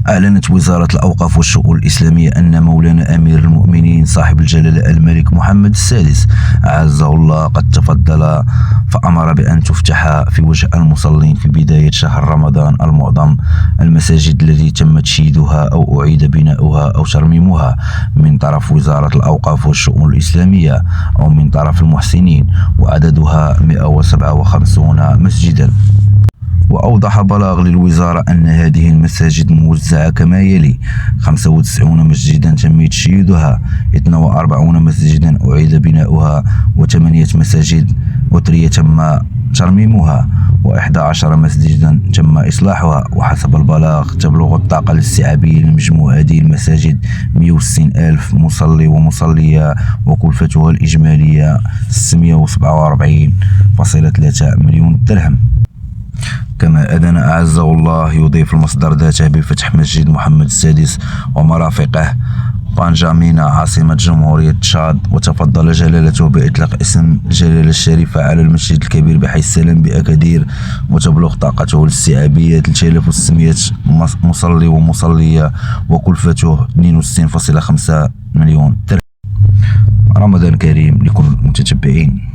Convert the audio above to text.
أعلنت وزارة الأوقاف والشؤون الإسلامية أن مولانا أمير المؤمنين صاحب الجلالة الملك محمد السادس أعزه الله قد تفضل فأمر بأن تفتح في وجه المصلين في بداية شهر رمضان المعظم المساجد التي تم تشييدها أو أعيد بناؤها أو ترميمها من طرف وزارة الأوقاف والشؤون الإسلامية أو من طرف المحسنين، وعددها 157 مسجدا. وأوضح بلاغ للوزارة أن هذه المساجد موزعة كما يلي: 95 مسجدا تم تشييدها، 42 مسجدا أعيد بناؤها، و8 مساجد أثرية تم ترميمها، و11 مسجدا تم إصلاحها. وحسب البلاغ تبلغ الطاقة الاستيعابية لمجموع هذه المساجد 160 ألف مصلي ومصلية، وكلفتها الإجمالية 647.3 مليون درهم. كما أذن أعزه الله يضيف المصدر ذاته بفتح مسجد محمد السادس ومرافقه بنجامينا عاصمة جمهورية تشاد، وتفضل جلالته بإطلاق اسم الجلالة الشريفة على المسجد الكبير بحي السلام بأكادير، وتبلغ طاقته الاستيعابية 3600 مصلي ومصلية، وكلفته 62.5 مليون درهم. رمضان كريم لكل المتتبعين.